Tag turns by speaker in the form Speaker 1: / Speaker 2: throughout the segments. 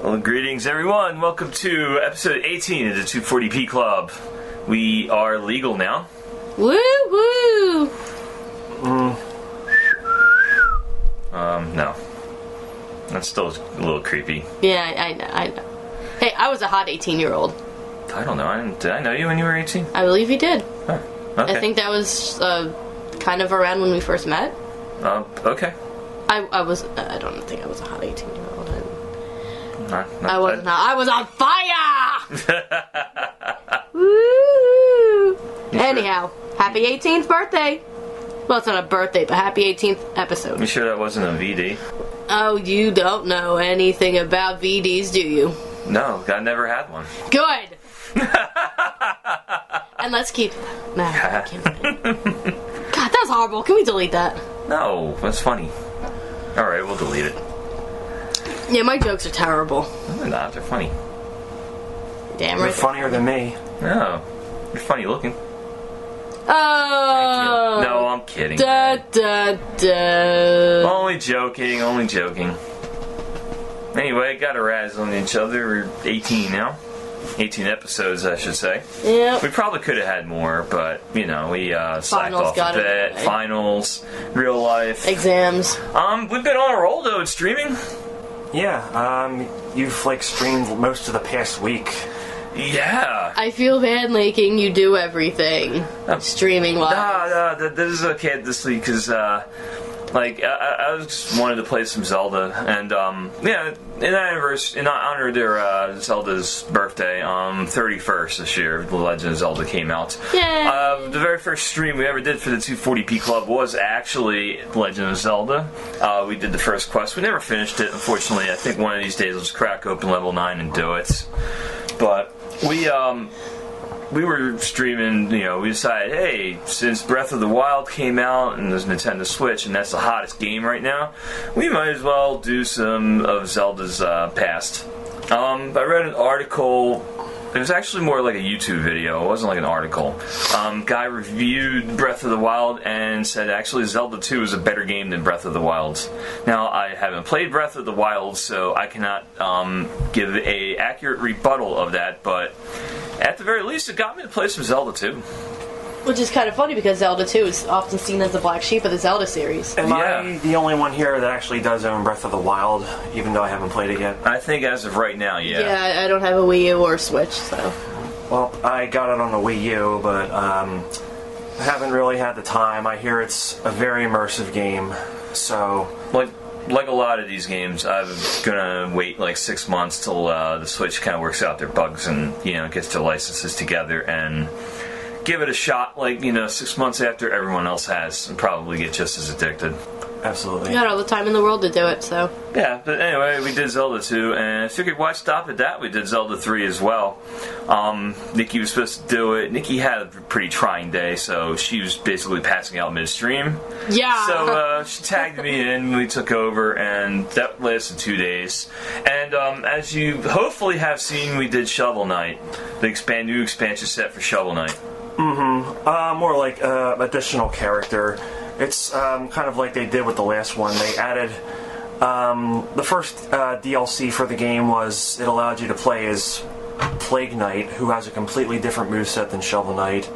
Speaker 1: Well, greetings everyone. Welcome to episode 18 of the 240p Club. We are legal now.
Speaker 2: Woo woo!
Speaker 1: No. That's still a little creepy.
Speaker 2: Yeah, I know. Hey, I was a hot 18-year-old.
Speaker 1: I don't know. Did I know you when you were 18?
Speaker 2: I believe you did.
Speaker 1: Oh, okay.
Speaker 2: I think that was kind of around when we first met.
Speaker 1: Okay.
Speaker 2: I don't think I was a hot 18-year-old.
Speaker 1: I wasn't.
Speaker 2: I was on fire! Woo! Anyhow, happy 18th birthday! Well, it's not a birthday, but happy 18th episode.
Speaker 1: You sure that wasn't a VD?
Speaker 2: Oh, you don't know anything about VDs, do you?
Speaker 1: No, I never had one.
Speaker 2: Good! And let's keep... No, I can't. God, that's horrible. Can we delete that?
Speaker 1: No, that's funny. Alright, we'll delete it.
Speaker 2: Yeah, my jokes are terrible.
Speaker 1: No, they're not. They're funny.
Speaker 2: Damn
Speaker 3: You're
Speaker 2: right.
Speaker 3: funnier than me.
Speaker 1: No. You're funny looking.
Speaker 2: Oh!
Speaker 1: No, I'm kidding.
Speaker 2: Da da da.
Speaker 1: Only joking, only joking. Anyway, got a razz on each other. We're 18 now. 18 episodes, I should say.
Speaker 2: Yep.
Speaker 1: We probably could have had more, but, you know, we slacked
Speaker 2: Finals
Speaker 1: off
Speaker 2: got
Speaker 1: a
Speaker 2: it
Speaker 1: bit.
Speaker 2: away.
Speaker 1: Finals, real life.
Speaker 2: Exams.
Speaker 1: We've been on a roll, though, in streaming.
Speaker 3: Yeah, you've streamed most of the past week.
Speaker 1: Yeah.
Speaker 2: I feel bad making you do everything. Streaming live.
Speaker 1: Nah, this is okay this week, because, I just wanted to play some Zelda, and, in honor of their, Zelda's birthday, 31st this year, The Legend of Zelda came out.
Speaker 2: Yay!
Speaker 1: The very first stream we ever did for the 240p Club was actually The Legend of Zelda. We did the first quest. We never finished it, unfortunately. I think one of these days I'll just crack open level 9 and do it. But we were streaming, we decided, hey, since Breath of the Wild came out and there's Nintendo Switch and that's the hottest game right now, we might as well do some of Zelda's past. I read an article. It was actually more like a YouTube video. It wasn't like an article. Guy reviewed Breath of the Wild and said actually Zelda 2 is a better game than Breath of the Wild. Now, I haven't played Breath of the Wild, so I cannot give a accurate rebuttal of that, but at the very least, it got me to play some Zelda 2.
Speaker 2: Which is kind of funny because Zelda 2 is often seen as the black sheep of the Zelda series.
Speaker 3: Am I the only one here that actually does own Breath of the Wild, even though I haven't played it yet?
Speaker 1: I think as of right now, yeah.
Speaker 2: Yeah, I don't have a Wii U or a Switch, so...
Speaker 3: Well, I got it on the Wii U, but I haven't really had the time. I hear it's a very immersive game, so...
Speaker 1: Like a lot of these games, I'm gonna wait like 6 months till the Switch kind of works out their bugs and, gets their licenses together and give it a shot, 6 months after everyone else has, and probably get just as addicted.
Speaker 3: Absolutely.
Speaker 2: You got all the time in the world to do it, so...
Speaker 1: Yeah, but anyway, we did Zelda 2, and I figured why stop at that? We did Zelda 3 as well. Nikki was supposed to do it. Nikki had a pretty trying day, so she was basically passing out midstream.
Speaker 2: Yeah!
Speaker 1: So she tagged me in, we took over, and that lasted 2 days. And as you hopefully have seen, we did Shovel Knight, the new expansion set for Shovel Knight.
Speaker 3: More like additional character. It's kind of like they did with the last one. They added... the first DLC for the game was it allowed you to play as Plague Knight, who has a completely different moveset than Shovel Knight.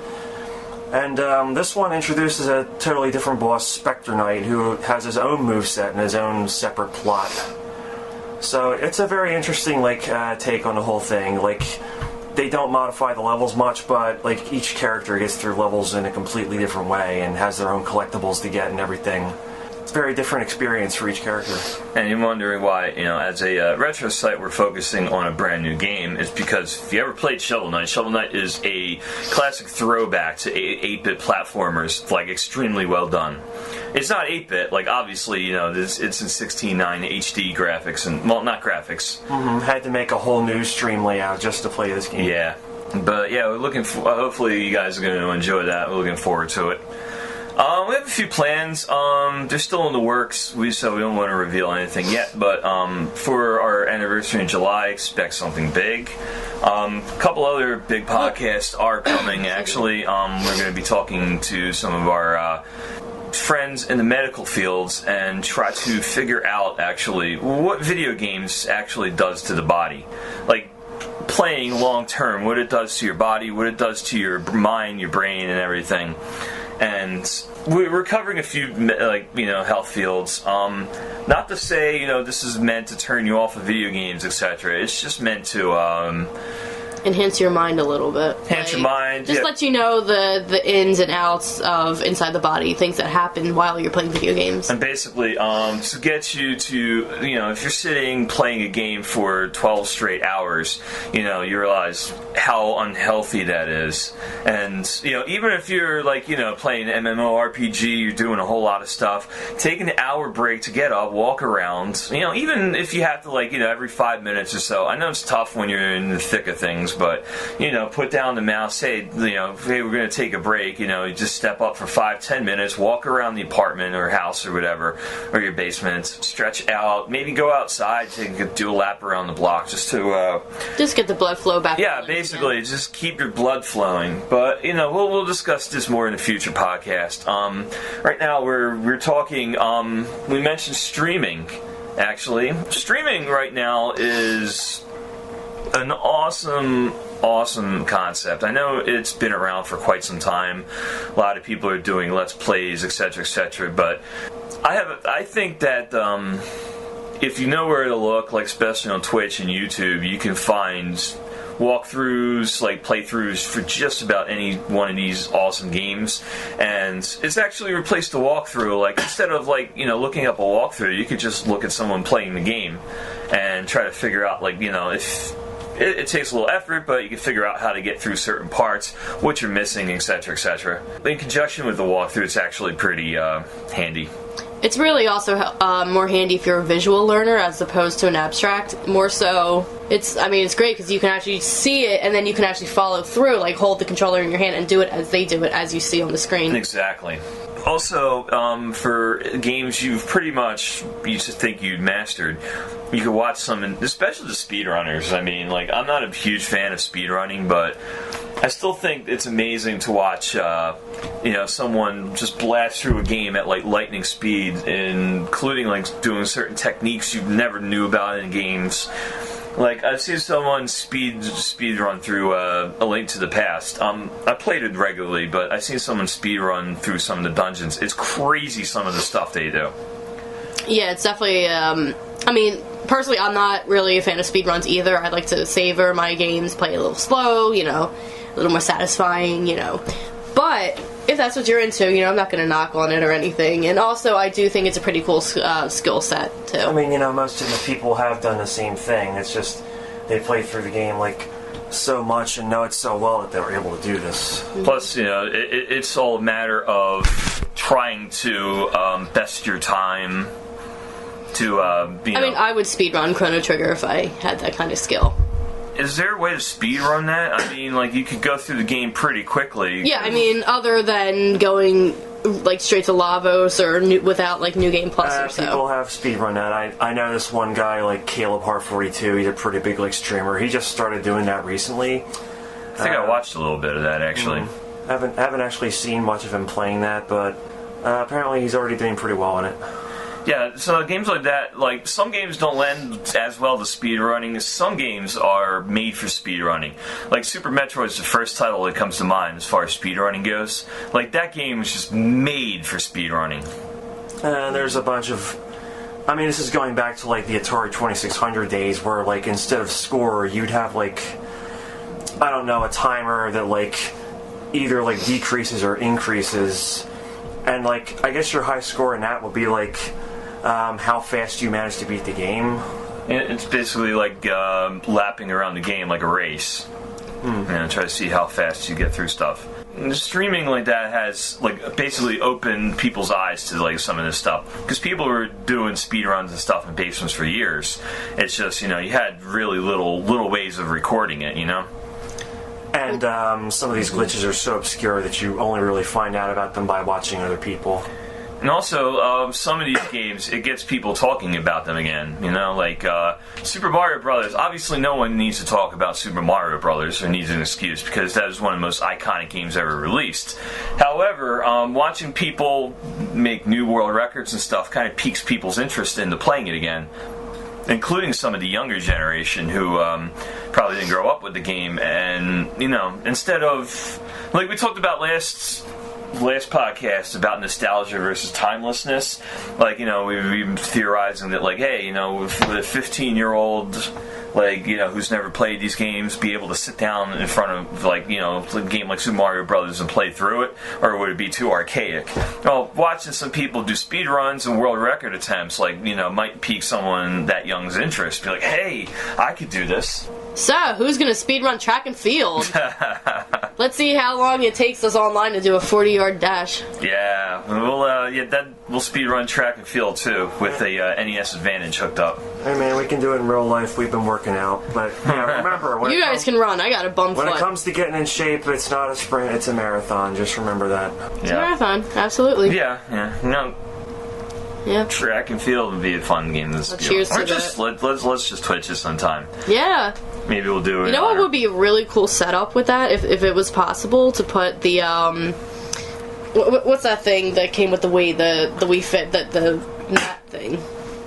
Speaker 3: And this one introduces a totally different boss, Spectre Knight, who has his own moveset and his own separate plot. So it's a very interesting take on the whole thing. They don't modify the levels much, but each character gets through levels in a completely different way and has their own collectibles to get and everything. It's a very different experience for each character. And
Speaker 1: you're wondering why, as a retro site we're focusing on a brand new game, is because if you ever played Shovel Knight is a classic throwback to 8-bit platformers, extremely well done. It's not 8-bit, obviously, it's in 16:9 HD graphics, and, well, not graphics.
Speaker 3: Had to make a whole new stream layout just to play this game.
Speaker 1: Yeah. But, yeah, we're looking for, hopefully you guys are going to enjoy that. We're looking forward to it. We have a few plans. They're still in the works, so we don't want to reveal anything yet. But for our anniversary in July, expect something big. A couple other big podcasts are coming. Actually, we're going to be talking to some of our friends in the medical fields and try to figure out actually what video games actually does to the body. Like, playing long term, what it does to your body, what it does to your mind, your brain, and everything. And we're covering a few, health fields. Not to say, this is meant to turn you off of video games, etc. It's just meant to
Speaker 2: enhance your mind a little bit.
Speaker 1: Enhance your mind.
Speaker 2: Just let you know the ins and outs of inside the body, things that happen while you're playing video games.
Speaker 1: And basically, to get you to, if you're sitting playing a game for 12 straight hours, you realize how unhealthy that is. And, even if you're, playing an MMORPG, you're doing a whole lot of stuff, take an hour break to get up, walk around, even if you have to, every 5 minutes or so. I know it's tough when you're in the thick of things, but, put down the mouse, say, hey, we're going to take a break, you just step up for 5-10 minutes, walk around the apartment or house or whatever, or your basement, stretch out, maybe go outside to do a lap around the block just to... just
Speaker 2: get the blood flow back.
Speaker 1: Yeah, basically, just keep your blood flowing. But, we'll discuss this more in a future podcast. Right now, we're talking, we mentioned streaming, actually. Streaming right now is an awesome concept. I know it's been around for quite some time. A lot of people are doing Let's Plays, etc., but I think that if you know where to look, especially on Twitch and YouTube, you can find walkthroughs, playthroughs for just about any one of these awesome games, and it's actually replaced the walkthrough. Instead of looking up a walkthrough, you could just look at someone playing the game and try to figure out if it takes a little effort, but you can figure out how to get through certain parts, what you're missing, etc. In conjunction with the walkthrough, it's actually pretty handy.
Speaker 2: It's really also more handy if you're a visual learner as opposed to an abstract. More so, it's great because you can actually see it and then you can actually follow through, hold the controller in your hand and do it as they do it, as you see on the screen.
Speaker 1: Exactly. Also, for games you used to think you'd mastered, you could watch some, especially the speedrunners. I'm not a huge fan of speedrunning, but I still think it's amazing to watch, someone just blast through a game at lightning speed, including doing certain techniques you never knew about in games. I've seen someone speed run through A Link to the Past. I played it regularly, but I've seen someone speed run through some of the dungeons. It's crazy some of the stuff they do.
Speaker 2: Yeah, it's definitely. Personally, I'm not really a fan of speed runs either. I like to savor my games, play a little slow, a little more satisfying, But if that's what you're into, I'm not going to knock on it or anything. And also, I do think it's a pretty cool skill set, too.
Speaker 3: Most of the people have done the same thing. It's just they play through the game, so much and know it so well that they were able to do this.
Speaker 2: Mm-hmm.
Speaker 1: Plus, it's all a matter of trying to best your time to,
Speaker 2: I would speedrun Chrono Trigger if I had that kind of skill.
Speaker 1: Is there a way to speedrun that? You could go through the game pretty quickly.
Speaker 2: Yeah, other than going straight to Lavos or without New Game Plus or so.
Speaker 3: People have speedrun that. I know this one guy, Caleb Hart 42. He's a pretty big streamer. He just started doing that recently.
Speaker 1: I think I watched a little bit of that actually.
Speaker 3: Haven't actually seen much of him playing that, but apparently he's already doing pretty well in it.
Speaker 1: Yeah, so games like that, some games don't lend as well to speedrunning. Some games are made for speedrunning. Super Metroid is the first title that comes to mind as far as speedrunning goes. That game is just made for speedrunning.
Speaker 3: And there's a bunch of... this is going back to, the Atari 2600 days where, instead of score, you'd have, a timer that, either, decreases or increases. And, I guess your high score in that would be, how fast you manage to beat the game.
Speaker 1: It's basically lapping around the game like a race. Try to see how fast you get through stuff. And streaming like that has basically opened people's eyes to some of this stuff, because people were doing speedruns and stuff in basements for years. It's just you had really little ways of recording it, And
Speaker 3: some of these glitches are so obscure that you only really find out about them by watching other people.
Speaker 1: And also, some of these games, it gets people talking about them again. You know, like Super Mario Brothers. Obviously, no one needs to talk about Super Mario Brothers or needs an excuse because that is one of the most iconic games ever released. However, watching people make new world records and stuff kind of piques people's interest into playing it again, including some of the younger generation who probably didn't grow up with the game. And, you know, instead of, like we talked about last podcast about nostalgia versus timelessness, like, you know, we've been theorizing that, like, hey, you know, would a 15-year-old, like, you know, who's never played these games be able to sit down in front of, like, you know, a game like Super Mario Brothers and play through it, or would it be too archaic? Well, watching some people do speed runs and world record attempts, like, you know, might pique someone that young's interest. Be like, hey, I could do this.
Speaker 2: So, who's gonna speedrun track and field? Let's see how long it takes us online to do a 40-yard dash.
Speaker 1: Yeah, we'll speedrun track and field too with the NES Advantage hooked up.
Speaker 3: Hey man, we can do it in real life. We've been working out, but yeah, remember when
Speaker 2: you guys can run. I got a bum foot.
Speaker 3: When it comes to getting in shape, it's not a sprint; it's a marathon. Just remember that.
Speaker 2: It's a marathon, absolutely.
Speaker 1: Yeah. No.
Speaker 2: Yeah.
Speaker 1: Track and field would be a fun game to speed.
Speaker 2: Cheers to
Speaker 1: just
Speaker 2: that.
Speaker 1: let's just Twitch it sometime.
Speaker 2: Yeah.
Speaker 1: Maybe we'll do it.
Speaker 2: You know what would be a really cool setup with that, if it was possible to put the what's that thing that came with the Wii, the Wii Fit, the mat thing?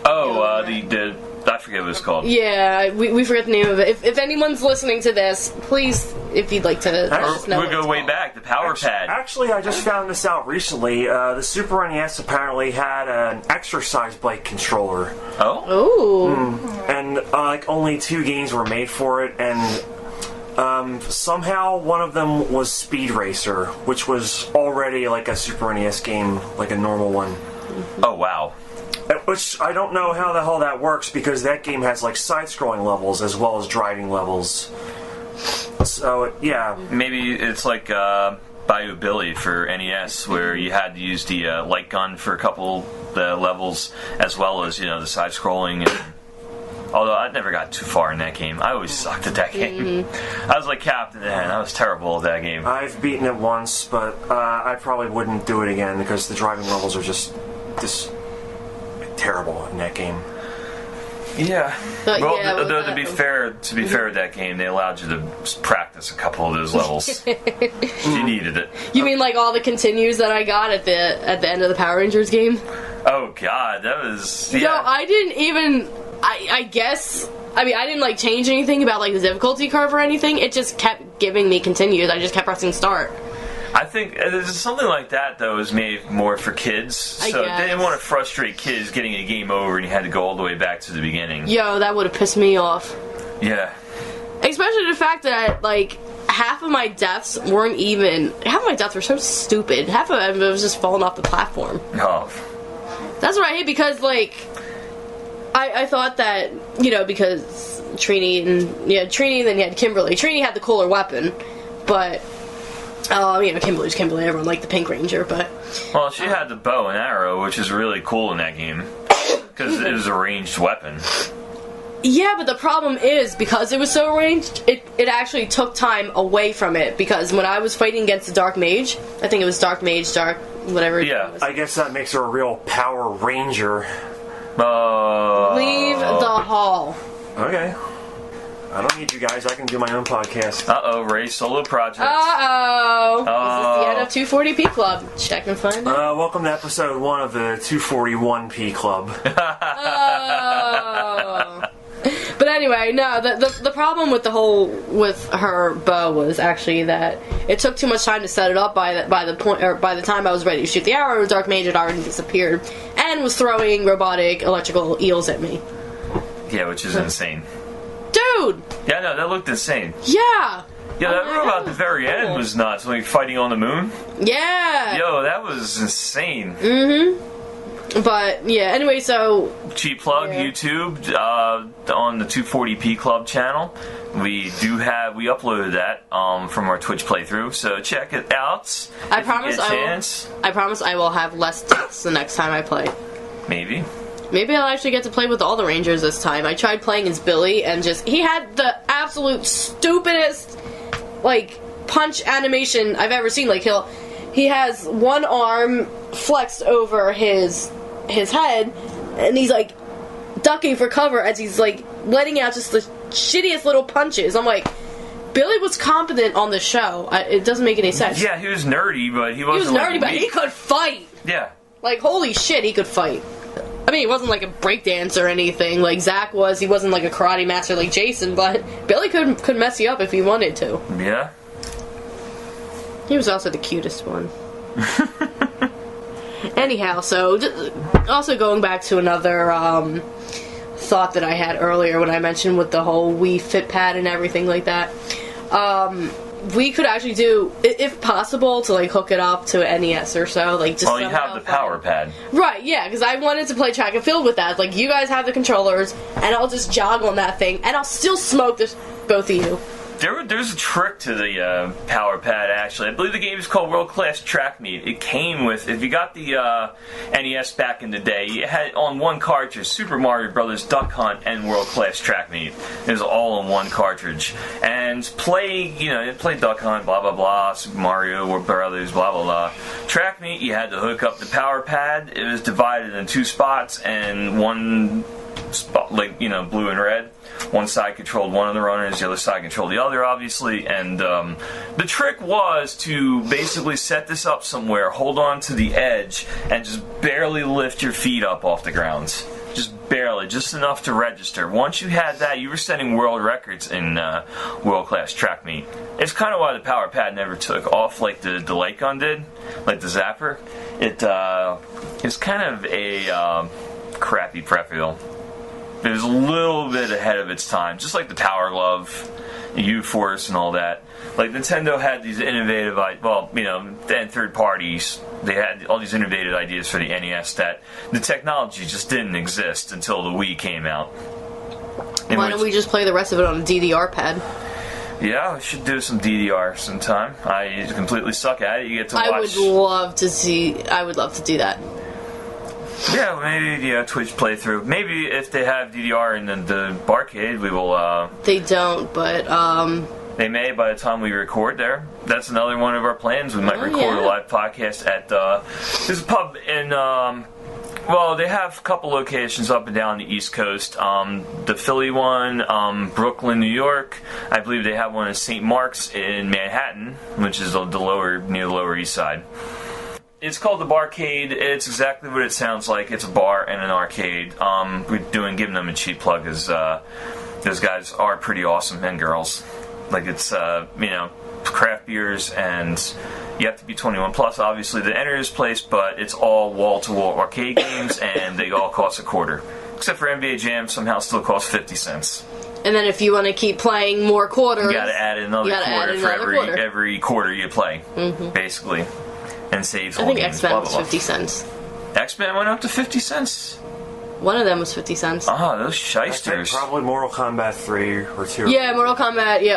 Speaker 1: Oh, the I forget what it's called.
Speaker 2: Yeah, we forget the name of it. If anyone's listening to this, please, if you'd like to let us know.
Speaker 1: We go way back, the Power Pad.
Speaker 3: Actually, I just found this out recently. The Super NES apparently had an exercise bike controller.
Speaker 1: Oh?
Speaker 2: Ooh.
Speaker 3: And like only 2 games were made for it, and somehow one of them was Speed Racer, which was already like a Super NES game, like a normal one.
Speaker 1: Oh, wow.
Speaker 3: Which I don't know how the hell that works, because that game has like side-scrolling levels as well as driving levels. So yeah,
Speaker 1: maybe it's like Bayou Billy for NES, where you had to use the light gun for a couple the levels, as well as, you know, the side-scrolling. Although I never got too far in that game, I always sucked at that game. I was like Captain, and I was terrible at that game.
Speaker 3: I've beaten it once, but I probably wouldn't do it again because the driving levels are just terrible in that game.
Speaker 1: Yeah.
Speaker 2: But
Speaker 1: well,
Speaker 2: yeah,
Speaker 1: to be fair with that game, they allowed you to practice a couple of those levels. You needed it.
Speaker 2: You mean like all the continues that I got at the end of the Power Rangers game?
Speaker 1: Oh God, that was. Yeah.
Speaker 2: No, I didn't even. I guess. I mean, I didn't like change anything about like the difficulty curve or anything. It just kept giving me continues. I just kept pressing start.
Speaker 1: I think something like that, though, is made more for kids. So they didn't want to frustrate kids getting a game over and you had to go all the way back to the beginning.
Speaker 2: Yo, that would have pissed me off.
Speaker 1: Yeah.
Speaker 2: Especially the fact that, like, half of my deaths weren't even... Half of my deaths were so stupid. Half of them was just falling off the platform.
Speaker 1: Oh.
Speaker 2: That's what I hate, because, like... I thought that, you know, because Trini, and then you had Kimberly. Trini had the cooler weapon, but... you know, Kimberly's Kimberly. Everyone liked the Pink Ranger, but...
Speaker 1: Well, she had the bow and arrow, which is really cool in that game. Because it was a ranged weapon.
Speaker 2: Yeah, but the problem is, because it was so ranged, it actually took time away from it. Because when I was fighting against the Dark Mage, I think it was Dark Mage, whatever it was.
Speaker 3: I guess that makes her a real Power Ranger.
Speaker 2: Leave the hall.
Speaker 3: Okay. I don't need you guys. I can do my own podcast.
Speaker 1: Uh-oh, Ray's solo project.
Speaker 2: Uh-oh. This is the end of 240p Club. Check and find out.
Speaker 3: Welcome to episode 1 of the 241p Club.
Speaker 2: Oh. But anyway, no, the problem with with her bow was actually that it took too much time to set it up. By the time I was ready to shoot the arrow, Dark Mage had already disappeared and was throwing robotic electrical eels at me.
Speaker 1: Yeah, which is insane.
Speaker 2: Dude!
Speaker 1: Yeah, no, that looked insane.
Speaker 2: Yeah!
Speaker 1: Yeah, that robot at the very end was nuts. Like fighting on the moon.
Speaker 2: Yeah!
Speaker 1: Yo, that was insane.
Speaker 2: Mm-hmm. But, yeah, anyway, so...
Speaker 1: Cheap plug, YouTube, on the 240p Club channel. We uploaded that from our Twitch playthrough, so check it out.
Speaker 2: I promise I will have less deaths the next time I play.
Speaker 1: Maybe.
Speaker 2: Maybe I'll actually get to play with all the Rangers this time. I tried playing as Billy, and he had the absolute stupidest, like, punch animation I've ever seen. Like, he has one arm flexed over his head, and he's like ducking for cover as he's like letting out just the shittiest little punches. I'm like, Billy was competent on the show. It doesn't make any sense.
Speaker 1: Yeah, he was nerdy, but he wasn't.
Speaker 2: He was nerdy,
Speaker 1: like,
Speaker 2: but
Speaker 1: weak.
Speaker 2: he could fight.
Speaker 1: Yeah.
Speaker 2: Like, holy shit, he could fight. I mean, he wasn't like a breakdancer or anything like Zach was. He wasn't like a karate master like Jason, but Billy could mess you up if he wanted to.
Speaker 1: Yeah.
Speaker 2: He was also the cutest one. Anyhow, so also going back to another thought that I had earlier when I mentioned with the whole Wii Fit Pad and everything like that. We could actually do, if possible, to like hook it up to an NES or so. Like, just
Speaker 1: you have the power pad.
Speaker 2: Right, yeah, because I wanted to play track and field with that. Like, you guys have the controllers, and I'll just jog on that thing, and I'll still smoke both of you.
Speaker 1: There's a trick to the power pad, actually. I believe the game is called World Class Track Meet. It came with, if you got the NES back in the day, it had on one cartridge Super Mario Brothers Duck Hunt and World Class Track Meet. It was all on one cartridge. And play Duck Hunt, blah, blah, blah, Super Mario Brothers, blah, blah, blah. Track Meet, you had to hook up the power pad. It was divided in two spots, and one spot, like, blue and red. One side controlled one of the runners, the other side controlled the other, obviously. And the trick was to basically set this up somewhere, hold on to the edge, and just barely lift your feet up off the ground. Just barely, just enough to register. Once you had that, you were setting world records in World Class Track Meet. It's kind of why the power pad never took off like the light gun did, like the Zapper. It's kind of a crappy peripheral. It was a little bit ahead of its time, just like the Power Glove, U-Force, and all that. Like, Nintendo had these innovative, and third parties, they had all these innovative ideas for the NES that the technology just didn't exist until the Wii came out.
Speaker 2: Why don't we just play the rest of it on a DDR pad?
Speaker 1: Yeah, we should do some DDR sometime. I completely suck at it. You get to watch.
Speaker 2: I would love to do that.
Speaker 1: Yeah, maybe Twitch playthrough. Maybe if they have DDR in the barcade, we will. They
Speaker 2: don't, but
Speaker 1: they may by the time we record there. That's another one of our plans. We might record a live podcast at there's a pub in. They have a couple locations up and down the East Coast. The Philly one, Brooklyn, New York. I believe they have one in St. Mark's in Manhattan, which is near the Lower East Side. It's called the Barcade. It's exactly what it sounds like. It's a bar and an arcade. We're giving them a cheap plug, as those guys are pretty awesome, and girls. Like, it's craft beers, and you have to be 21 plus, obviously, to enter this place. But it's all wall-to-wall arcade games, and they all cost $0.25. Except for NBA Jam, somehow still costs 50 cents.
Speaker 2: And then if you want to keep playing more quarters,
Speaker 1: you got to add another quarter for every quarter you play, basically. And saves.
Speaker 2: I think X-Men was 50 cents.
Speaker 1: X-Men went up to 50 cents?
Speaker 2: One of them was 50 cents.
Speaker 1: Ah, those shysters.
Speaker 3: Probably Mortal Kombat 3 or 2.
Speaker 2: Yeah,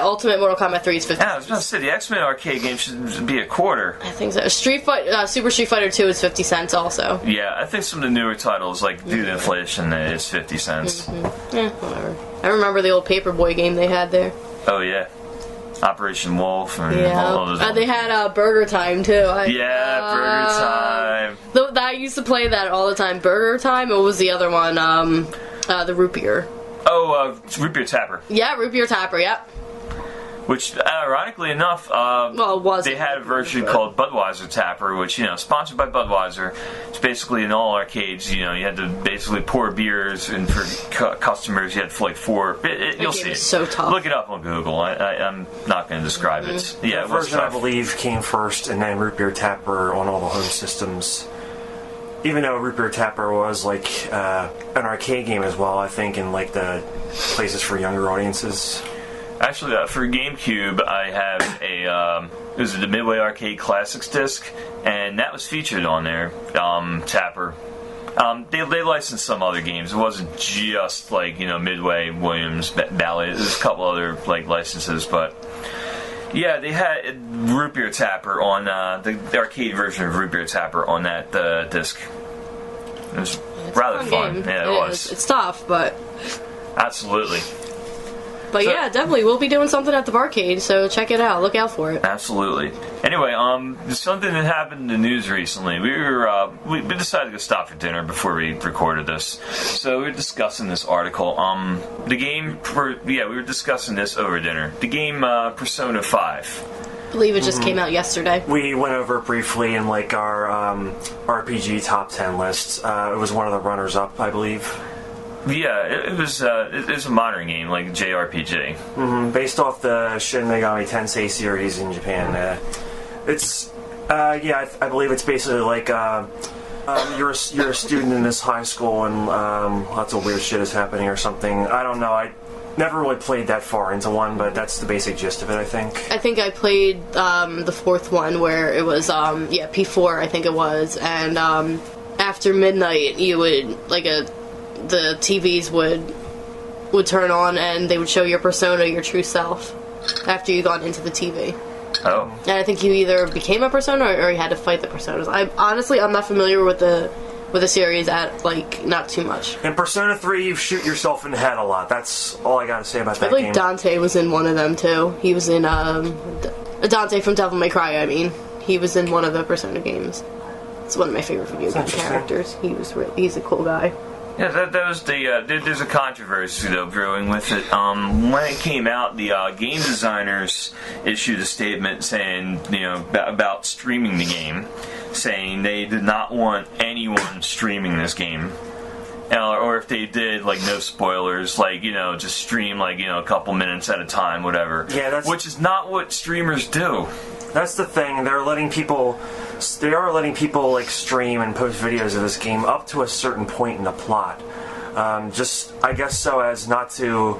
Speaker 2: Ultimate Mortal Kombat 3 is 50 cents.
Speaker 1: Yeah, I was about to say, the X-Men arcade game should be $0.25.
Speaker 2: I think so. Super Street Fighter 2 is 50 cents also.
Speaker 1: Yeah, I think some of the newer titles, like due to inflation, it's 50 cents.
Speaker 2: Yeah, whatever. I remember the old Paperboy game they had there.
Speaker 1: Oh, yeah. Operation Wolf and all those.
Speaker 2: They had Burger Time too.
Speaker 1: Burger Time.
Speaker 2: I used to play that all the time. Burger Time. What was the other one? The Root Beer.
Speaker 1: Oh, Root Beer Tapper.
Speaker 2: Yeah, Root Beer Tapper. Yep.
Speaker 1: Which, ironically enough, they had a version called Budweiser Tapper, which, sponsored by Budweiser. It's basically in all arcades, you had to basically pour beers, and for customers, you had like 4. You'll see it.
Speaker 2: So tough.
Speaker 1: Look it up on Google. I'm not going to describe it. Yeah,
Speaker 3: the version, I believe, came first, and then Root Beer Tapper on all the home systems. Even though Root Beer Tapper was like an arcade game as well, I think, in like the places for younger audiences.
Speaker 1: Actually, for GameCube, I have it was the Midway Arcade Classics disc, and that was featured on there, Tapper. They licensed some other games. It wasn't just like, Midway, Williams, Ballad. There's a couple other like licenses, but yeah, they had Root Beer Tapper on the arcade version of Root Beer Tapper on that disc. It was rather fun.
Speaker 2: Game.
Speaker 1: Yeah, it was.
Speaker 2: It's tough, but
Speaker 1: absolutely.
Speaker 2: But yeah, definitely. We'll be doing something at the barcade, so check it out. Look out for it.
Speaker 1: Absolutely. Anyway, there's something that happened in the news recently. We decided to go stop for dinner before we recorded this, so we were discussing this article. We were discussing this over dinner. The game Persona 5.
Speaker 2: I believe it just came out yesterday.
Speaker 3: We went over it briefly in like our RPG top 10 lists. It was one of the runners-up, I believe.
Speaker 1: Yeah, it was a modern game, like JRPG.
Speaker 3: Mm-hmm. Based off the Shin Megami Tensei series in Japan. I believe it's basically like you're a student in this high school and lots of weird shit is happening or something. I don't know. I never really played that far into one, but that's the basic gist of it, I think. I
Speaker 2: think I played the fourth one where it was, P4, I think it was, and after midnight, you would, the TVs would turn on and they would show your persona, your true self, after you got into the TV.
Speaker 1: Oh.
Speaker 2: And I think you either became a persona or you had to fight the personas. I'm not familiar with the series not too much.
Speaker 3: In Persona 3, you shoot yourself in the head a lot. That's all I gotta say about that game.
Speaker 2: I believe Dante was in one of them too. He was in Dante from Devil May Cry. I mean, he was in one of the Persona games. It's one of my favorite video game characters. He's a cool guy.
Speaker 1: Yeah, that was there's a controversy though brewing with it. When it came out, the game designers issued a statement saying, about streaming the game, saying they did not want anyone streaming this game. Or if they did, no spoilers, just stream, a couple minutes at a time, whatever. Yeah, which is not what streamers do.
Speaker 3: That's the thing. They are letting people stream and post videos of this game up to a certain point in the plot. I guess so as not to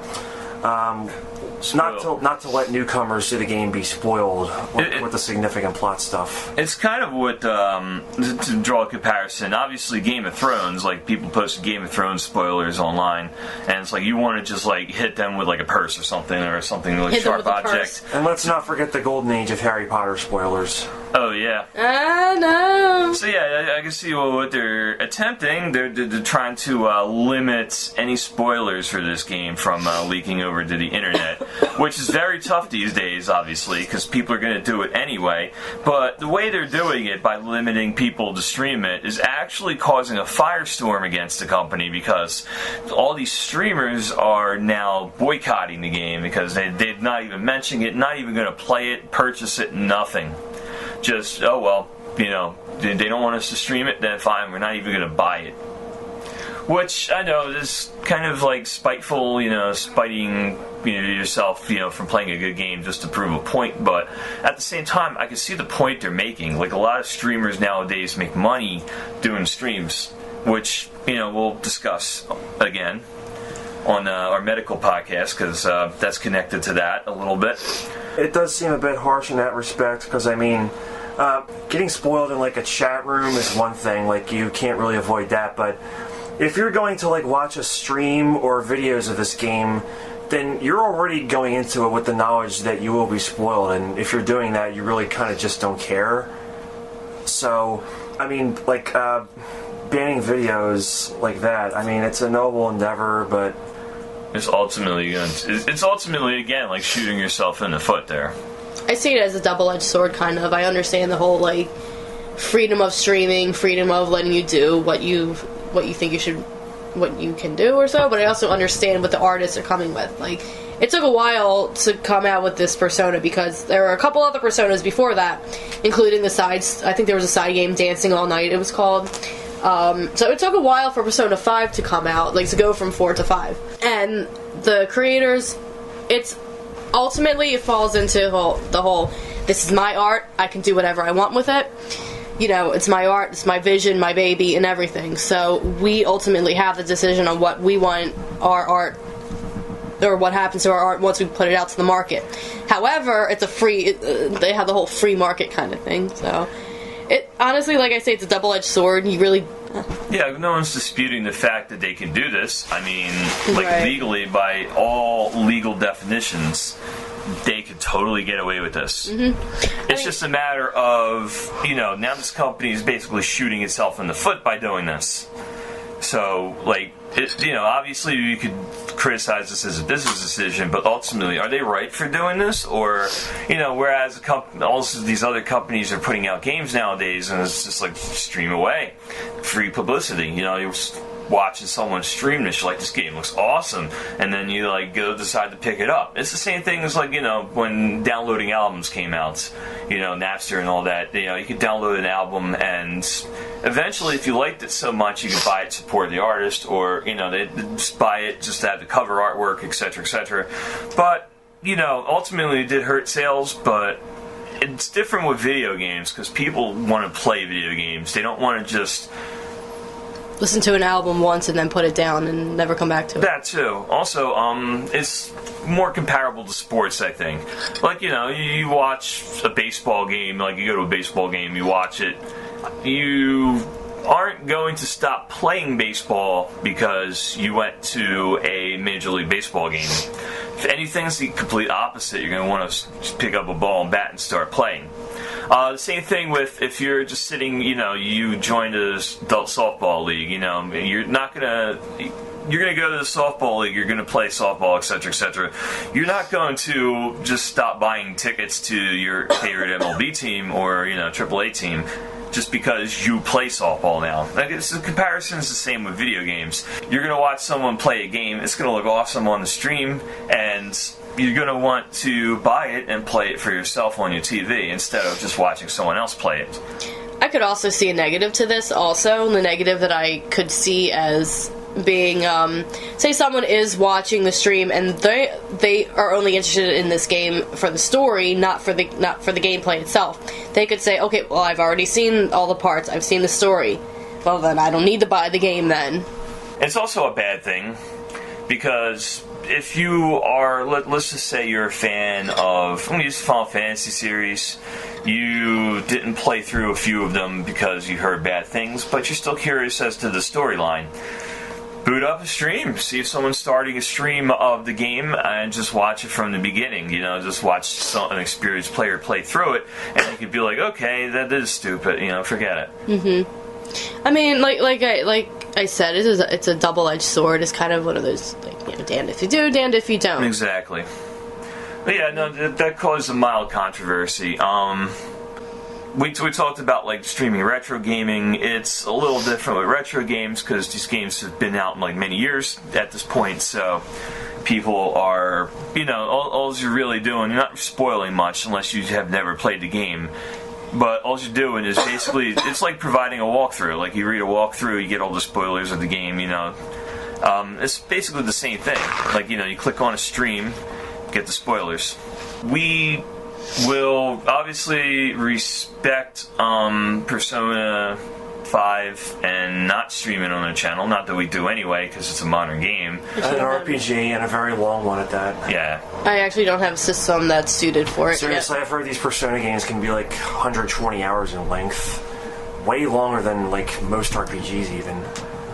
Speaker 3: let newcomers to the game be spoiled with the significant plot stuff.
Speaker 1: It's kind of what, to draw a comparison, obviously Game of Thrones, people posted Game of Thrones spoilers online, and it's you want to just hit them with a purse or something sharp object.
Speaker 3: And let's not forget the golden age of Harry Potter spoilers.
Speaker 1: Oh yeah.
Speaker 2: No.
Speaker 1: So yeah, I can see what they're attempting. They're trying to limit any spoilers for this game from leaking over to the internet, which is very tough these days, obviously, because people are going to do it anyway. But the way they're doing it by limiting people to stream it is actually causing a firestorm against the company, because all these streamers are now boycotting the game because they're not even mentioning it, not even going to play it, purchase it, nothing. Just, they don't want us to stream it, then fine, we're not even going to buy it. Which, I know, is kind of spiteful, spiting yourself, from playing a good game just to prove a point, but at the same time, I can see the point they're making. A lot of streamers nowadays make money doing streams, which, we'll discuss again on our medical podcast, because that's connected to that a little bit.
Speaker 3: It does seem a bit harsh in that respect, because, getting spoiled in, a chat room is one thing, you can't really avoid that, but if you're going to, watch a stream or videos of this game, then you're already going into it with the knowledge that you will be spoiled, and if you're doing that, you really kind of just don't care. So, banning videos like that, it's a noble endeavor, but
Speaker 1: it's ultimately again shooting yourself in the foot there.
Speaker 2: I see it as a double-edged sword, kind of. I understand the whole freedom of streaming, freedom of letting you do what you think you should, what you can do or so, but I also understand what the artists are coming with. It took a while to come out with this Persona, because there were a couple other Personas before that, including the sides. I think there was a side game, Dancing All Night, it was called. So it took a while for Persona 5 to come out, to go from 4 to 5. And the creators, it falls into the whole, this is my art, I can do whatever I want with it. It's my art, it's my vision, my baby, and everything. So we ultimately have the decision on what we want our art, or what happens to our art once we put it out to the market. However, it's a free, they have the whole free market kind of thing, so it honestly, like I say, it's a double-edged sword. You really...
Speaker 1: Yeah, no one's disputing the fact that they can do this. Right. Legally, by all legal definitions, they could totally get away with this. Mm-hmm. It's just a matter of, now this company is basically shooting itself in the foot by doing this. So, like, obviously you could criticize this as a business decision, but ultimately, are they right for doing this? Or, whereas also these other companies are putting out games nowadays, and it's just like stream away, free publicity. You're watching someone stream this, you're like, this game looks awesome, and then you decide to pick it up. It's the same thing as when downloading albums came out, Napster and all that. You could download an album, and eventually, if you liked it so much, you could buy it, support the artist, or they just buy it just to have the cover artwork, etc., etc. But ultimately, it did hurt sales, but it's different with video games because people want to play video games. They don't want to just
Speaker 2: listen to an album once and then put it down and never come back to it.
Speaker 1: That too. Also, it's more comparable to sports, I think. Like, you watch a baseball game, like you go to a baseball game, you watch it, you aren't going to stop playing baseball because you went to a Major League Baseball game. If anything's the complete opposite, you're going to want to pick up a ball and bat and start playing. The same thing with if you're just sitting, you joined an adult softball league, you're not going to... You're going to go to the softball league, you're going to play softball, etc., etc. You're not going to just stop buying tickets to your favorite MLB team or, AAA team just because you play softball now. The comparison is the same with video games. You're going to watch someone play a game, it's going to look awesome on the stream, and you're going to want to buy it and play it for yourself on your TV instead of just watching someone else play it.
Speaker 2: I could also see a negative to this also. The negative that I could see as being, say someone is watching the stream and they are only interested in this game for the story, not for the gameplay itself. They could say, okay, well, I've already seen all the parts, I've seen the story. Well, then I don't need to buy the game then.
Speaker 1: It's also a bad thing because if you are, let's just say you're a fan of, I'm going to use the Final Fantasy series, you didn't play through a few of them because you heard bad things, but you're still curious as to the storyline. Boot up a stream, see if someone's starting a stream of the game and just watch it from the beginning, just watch an experienced player play through it, and you could be like, okay, that is stupid, forget it.
Speaker 2: Mm-hmm. I mean, like I said, it's a double-edged sword. It's kind of one of those, damned if you do, damned if you don't.
Speaker 1: Exactly. But yeah, no, that caused a mild controversy. We talked about streaming retro gaming. It's a little different with retro games because these games have been out in many years at this point, so people are, all you're really doing, you're not spoiling much unless you have never played the game. But all you're doing is basically, it's like providing a walkthrough. Like you read a walkthrough, you get all the spoilers of the game, It's basically the same thing. You click on a stream, get the spoilers. We will obviously respect Persona 5 and not stream it on their channel. Not that we do anyway, because it's a modern game.
Speaker 3: An RPG and a very long one at that.
Speaker 1: Yeah.
Speaker 2: I actually don't have a system that's suited for it.
Speaker 3: Seriously,
Speaker 2: yet.
Speaker 3: I've heard these Persona games can be 120 hours in length. Way longer than most RPGs even.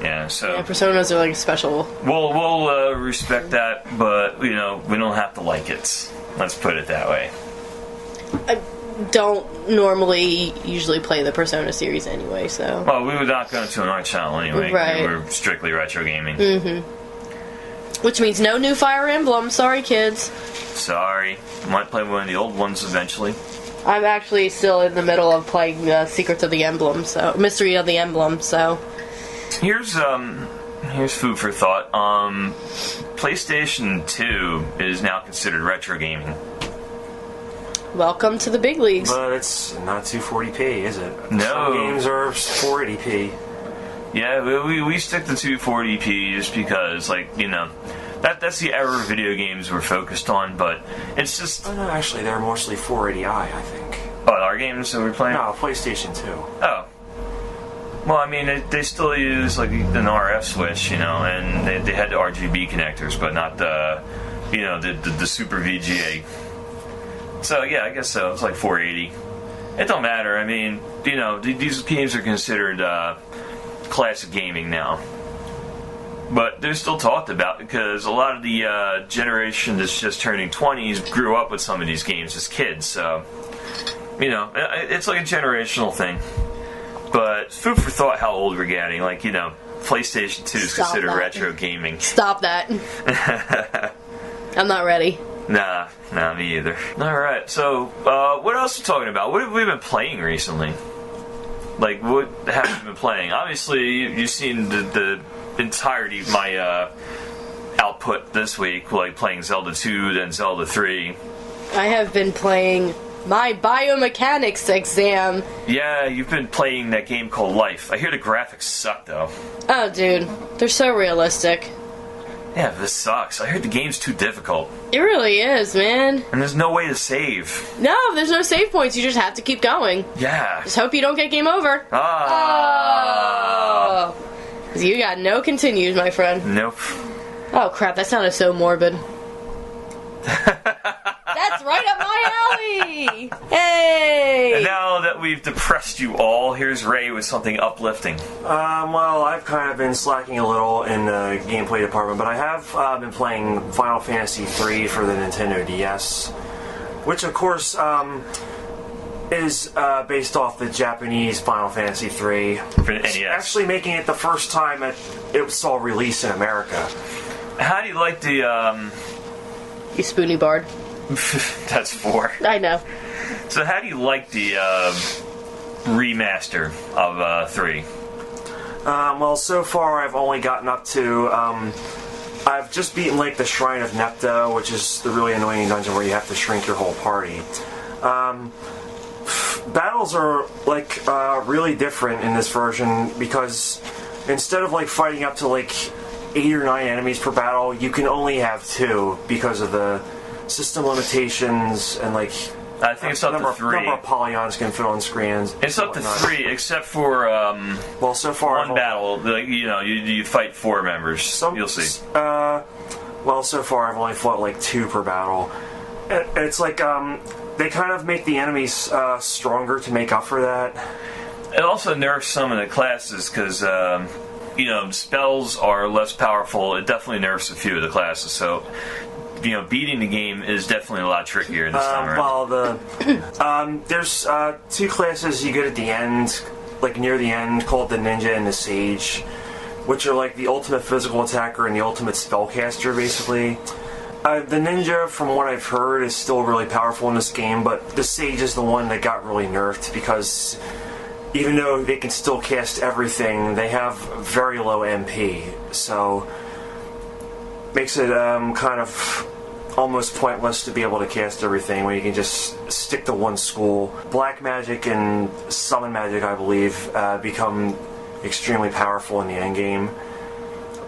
Speaker 1: Yeah, so...
Speaker 2: Yeah, Personas are special.
Speaker 1: We'll respect that, but, we don't have to like it. Let's put it that way.
Speaker 2: I don't normally usually play the Persona series anyway, so...
Speaker 1: Well, we would not go to on our channel anyway.
Speaker 2: Right.
Speaker 1: We're strictly retro gaming.
Speaker 2: Mm-hmm. Which means no new Fire Emblem. Sorry, kids.
Speaker 1: Sorry. Might play one of the old ones eventually.
Speaker 2: I'm actually still in the middle of playing Secrets of the Emblem, so... Mystery of the Emblem, so...
Speaker 1: Here's food for thought. PlayStation 2 is now considered retro gaming.
Speaker 2: Welcome to the big leagues.
Speaker 3: But it's not 240p, is it?
Speaker 1: No.
Speaker 3: Some games are 480p.
Speaker 1: Yeah, we stick to 240p just because, that's the era of video games we're focused on, but it's just...
Speaker 3: Oh, no, actually, they're mostly 480i, I think.
Speaker 1: Oh, our games that we're playing?
Speaker 3: No, PlayStation 2.
Speaker 1: Oh. Well, I mean, they still use, an RF switch, and they had the RGB connectors, but not the Super VGA. So, yeah, I guess so. It's 480. It don't matter. I mean, these games are considered classic gaming now. But they're still talked about because a lot of the generation that's just turning 20s grew up with some of these games as kids. So, it's like a generational thing. But food for thought how old we're getting. PlayStation 2 is
Speaker 2: Stop
Speaker 1: considered
Speaker 2: that.
Speaker 1: retro gaming.
Speaker 2: Stop that. I'm not ready.
Speaker 1: Nah, me either. Alright, so, what else are we talking about? What have we been playing recently? Like, what have you been playing? Obviously, you've seen the entirety of my, output this week, like playing Zelda 2, then Zelda 3.
Speaker 2: I have been playing my biomechanics exam.
Speaker 1: Yeah, you've been playing that game called Life. I hear the graphics suck, though.
Speaker 2: Oh, dude. They're so realistic.
Speaker 1: Yeah, this sucks. I heard the game's too difficult.
Speaker 2: It really is, man.
Speaker 1: And there's no way to save.
Speaker 2: No, there's no save points. You just have to keep going.
Speaker 1: Yeah.
Speaker 2: Just hope you don't get game over.
Speaker 1: Ah.
Speaker 2: Oh. 'Cause you got no continues, my friend.
Speaker 1: Nope.
Speaker 2: Oh, crap. That sounded so morbid. That's right up my alley! Hey!
Speaker 1: And now that we've depressed you all, here's Ray with something uplifting.
Speaker 3: Well, I've kind of been slacking a little in the gameplay department, but I have been playing Final Fantasy III for the Nintendo DS, which, of course, is based off the Japanese Final Fantasy III.
Speaker 1: For the NES.
Speaker 3: Actually making it the first time it saw release in America.
Speaker 1: How do you like the,
Speaker 2: You spoony bard.
Speaker 1: That's 4.
Speaker 2: I know.
Speaker 1: So how do you like the, remaster of, 3?
Speaker 3: Well, so far I've only gotten up to, I've just beaten, like, the Shrine of Nepta, which is the really annoying dungeon where you have to shrink your whole party. Battles are, like, really different in this version, because instead of, like, fighting up to, like, 8 or 9 enemies per battle, you can only have 2 because of the system limitations and, like,
Speaker 1: I think it's up to 3.
Speaker 3: Number of polygons can fit on screens.
Speaker 1: It's up to 3, except for,
Speaker 3: well, so far
Speaker 1: one battle. Like, you fight 4 members. You'll see.
Speaker 3: Well, so far I've only fought, like, 2 per battle. It's like, they kind of make the enemies stronger to make up for that.
Speaker 1: It also nerfs some of the classes, because, spells are less powerful. It definitely nerfs a few of the classes, so, beating the game is definitely a lot trickier this time around.
Speaker 3: Well, there's 2 classes you get at the end, like near the end, called the Ninja and the Sage, which are like the ultimate physical attacker and the ultimate spellcaster, basically. The Ninja, from what I've heard, is still really powerful in this game, but the Sage is the one that got really nerfed, because even though they can still cast everything, they have very low MP, so makes it kind of almost pointless to be able to cast everything when you can just stick to one school. Black magic and summon magic, I believe, become extremely powerful in the endgame.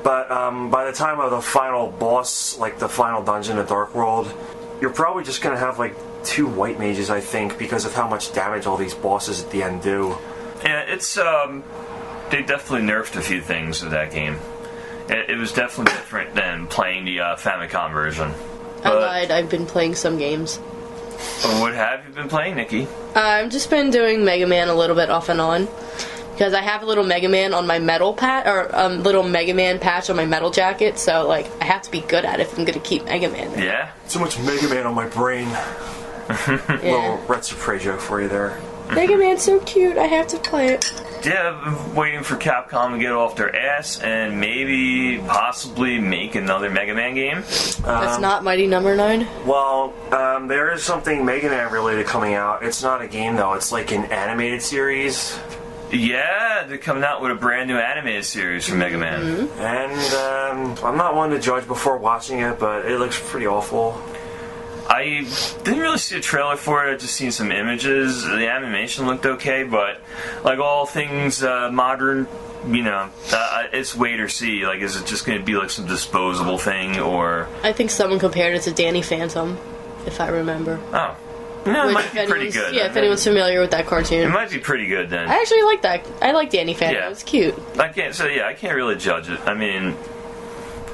Speaker 3: But by the time of the final boss, like the final dungeon of Dark World, you're probably just going to have like 2 white mages, I think, because of how much damage all these bosses at the end do.
Speaker 1: Yeah, it's, they definitely nerfed a few things with that game. It was definitely different than playing the Famicom version.
Speaker 2: I lied, I've been playing some games.
Speaker 1: What have you been playing, Nikki?
Speaker 2: I've just been doing Mega Man a little bit off and on. Because I have a little Mega Man on my metal patch, or little Mega Man patch on my metal jacket, so, like, I have to be good at it if I'm gonna keep Mega Man there.
Speaker 1: Yeah?
Speaker 3: Too much Mega Man on my brain.
Speaker 2: Yeah.
Speaker 3: Little Red Supre joke for you there.
Speaker 2: Mega Man's so cute, I have to play it.
Speaker 1: Yeah, I'm waiting for Capcom to get off their ass and maybe, possibly make another Mega Man game.
Speaker 2: That's not Mighty Number 9?
Speaker 3: Well, there is something Mega Man related coming out. It's not a game, though. It's like an animated series.
Speaker 1: Yeah, they're coming out with a brand new animated series for Mega Man.
Speaker 2: Mm-hmm.
Speaker 3: And I'm not one to judge before watching it, but it looks pretty awful.
Speaker 1: I didn't really see a trailer for it, I just seen some images. The animation looked okay, but like all things modern, it's wait or see. Like, is it just going to be like some disposable thing, or...
Speaker 2: I think someone compared it to Danny Phantom, if I remember.
Speaker 1: Oh. No, it might be pretty good.
Speaker 2: Yeah, if anyone's familiar with that cartoon.
Speaker 1: It might be pretty good then.
Speaker 2: I actually like that. I like Danny Phantom.
Speaker 1: Yeah.
Speaker 2: It's cute.
Speaker 1: I can't really judge it. I mean,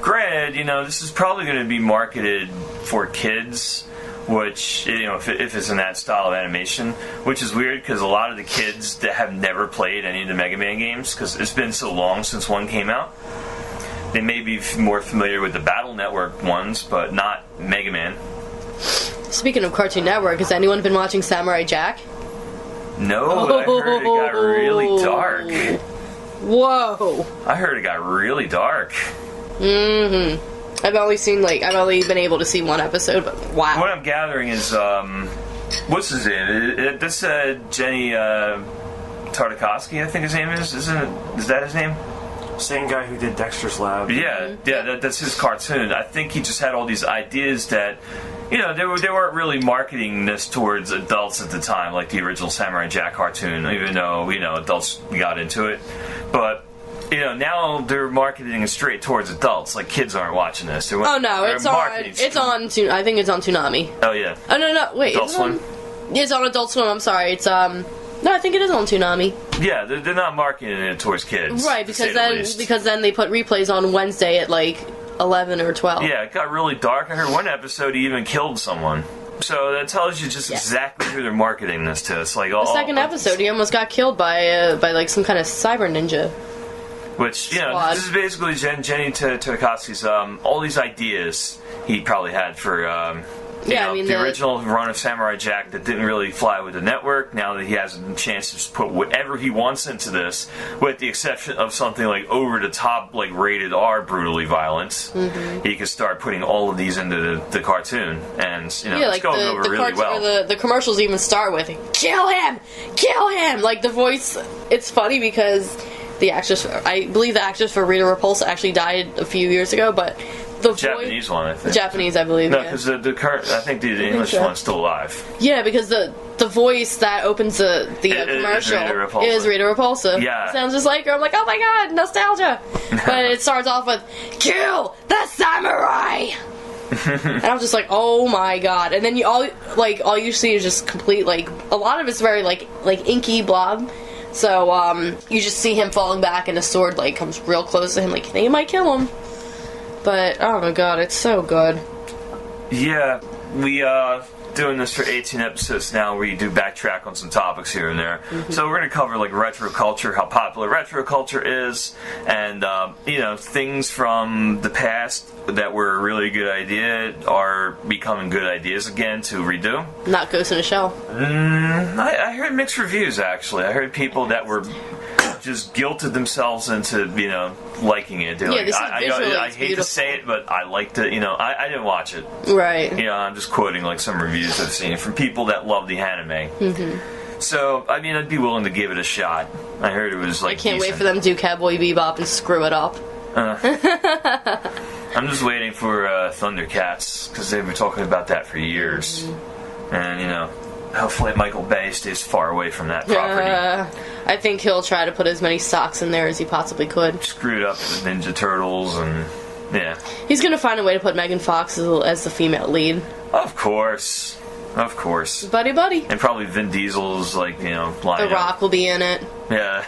Speaker 1: granted, this is probably going to be marketed for kids, which, if it's in that style of animation, which is weird because a lot of the kids that have never played any of the Mega Man games, because it's been so long since one came out, they may be more familiar with the Battle Network ones, but not Mega Man.
Speaker 2: Speaking of Cartoon Network, has anyone been watching Samurai Jack?
Speaker 1: No, I heard it got really dark.
Speaker 2: Whoa.
Speaker 1: I heard it got really dark.
Speaker 2: Mm-hmm. I've only been able to see one episode, but wow.
Speaker 1: What I'm gathering is, what's his name? This Jenny Tartakovsky, I think his name is. Is that his name?
Speaker 3: Same guy who did Dexter's Lab.
Speaker 1: Yeah, that's his cartoon. I think he just had all these ideas that, they weren't really marketing this towards adults at the time, like the original Samurai Jack cartoon, even though, adults got into it. But, now they're marketing it straight towards adults. Like, kids aren't watching this.
Speaker 2: Oh, no, it's on I think it's on Toonami.
Speaker 1: Oh, yeah.
Speaker 2: Oh, no, wait.
Speaker 1: Adult Swim?
Speaker 2: It's on Adult Swim, I'm sorry. It's, no, I think it is on Toonami.
Speaker 1: Yeah, they're not marketing it towards kids.
Speaker 2: Right, because then they put replays on Wednesday at, 11 or 12.
Speaker 1: Yeah, it got really dark. I heard one episode he even killed someone. So that tells you just exactly who they're marketing this to. It's like
Speaker 2: the second episode, he almost got killed by some kind of cyber ninja.
Speaker 1: Which, this is basically Jenny Tartakovsky's, all these ideas he probably had for, the original run of Samurai Jack that didn't really fly with the network. Now that he has a chance to just put whatever he wants into this, with the exception of something like over-the-top, rated R brutally violent, he could start putting all of these into the cartoon. And, it's going over really well.
Speaker 2: The commercials even start with, kill him! Kill him! The voice, it's funny because I believe the actress for Rita Repulsa actually died a few years ago, but the
Speaker 1: Japanese one, I think.
Speaker 2: Japanese, I believe.
Speaker 1: No, because the current, I think the English one's still alive.
Speaker 2: Yeah, because the voice that opens the commercial is Rita Repulsa.
Speaker 1: Yeah,
Speaker 2: it sounds just like her. I'm like, oh my god, nostalgia. But it starts off with "Kill the samurai," and I'm just like, oh my god. And then all you see is just complete a lot of it's very inky blob. So you just see him falling back, and the sword comes real close to him, they might kill him. But, oh my god, it's so good.
Speaker 1: Yeah, we doing this for 18 episodes now. We do backtrack on some topics here and there. So we're going to cover retro culture, how popular retro culture is, and things from the past that were a really good idea are becoming good ideas again to redo.
Speaker 2: Not Ghost in a Shell.
Speaker 1: I heard mixed reviews, actually. I heard people that were just guilted themselves into liking it. They're I hate to say it, but I liked it. I didn't watch it.
Speaker 2: Right.
Speaker 1: I'm just quoting some reviews I've seen from people that love the anime. So I'd be willing to give it a shot. I heard it was
Speaker 2: I can't wait for them to do Cowboy Bebop and screw it up.
Speaker 1: I'm just waiting for Thundercats, because they've been talking about that for years. And hopefully Michael Bay stays far away from that property.
Speaker 2: I think he'll try to put as many socks in there as he possibly could.
Speaker 1: Screwed up the Ninja Turtles, and
Speaker 2: he's gonna find a way to put Megan Fox as the female lead.
Speaker 1: Of course.
Speaker 2: Buddy.
Speaker 1: And probably Vin Diesel's
Speaker 2: The Rock will be in it.
Speaker 1: Yeah,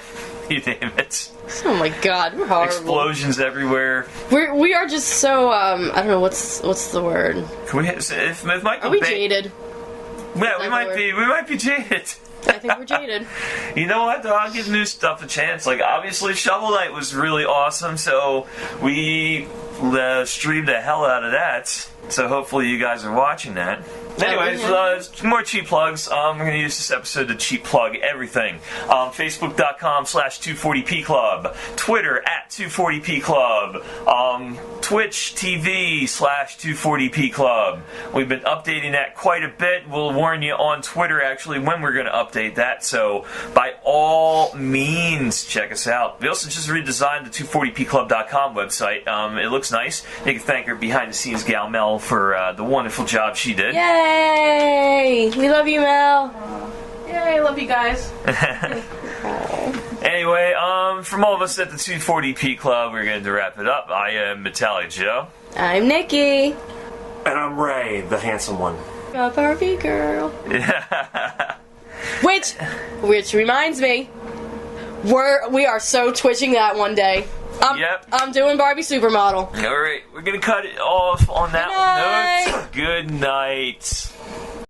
Speaker 1: you name it.
Speaker 2: Oh my god, we're horrible.
Speaker 1: Explosions everywhere.
Speaker 2: We are just so I don't know what's the word.
Speaker 1: Can we? If Michael
Speaker 2: Are we
Speaker 1: Bay,
Speaker 2: jaded?
Speaker 1: Yeah, we might be. We might be jaded.
Speaker 2: I think we're jaded.
Speaker 1: You know what, though? I'll give new stuff a chance. Obviously, Shovel Knight was really awesome, so we streamed the hell out of that. So hopefully you guys are watching that. Anyways, more cheap plugs. We're going to use this episode to cheap plug everything. Facebook.com/240p Club. Twitter @240p Club. Twitch TV/240p Club. We've been updating that quite a bit. We'll warn you on Twitter, actually, when we're going to update that. So, by all means, check us out. We also just redesigned the 240pclub.com website. It looks nice. You can thank our behind-the-scenes gal, Mel, for the wonderful job she did.
Speaker 2: Yay! We love you, Mel. Yay, love you guys.
Speaker 1: Anyway, from all of us at the 240p Club, we're going to wrap it up. I am Metallic Joe.
Speaker 2: I'm Nikki.
Speaker 3: And I'm Ray, the handsome one.
Speaker 2: A Barbie girl. Which reminds me, we are so twitching that one day. I'm doing Barbie Supermodel.
Speaker 1: Alright, we're going to cut it off on that note. Good night.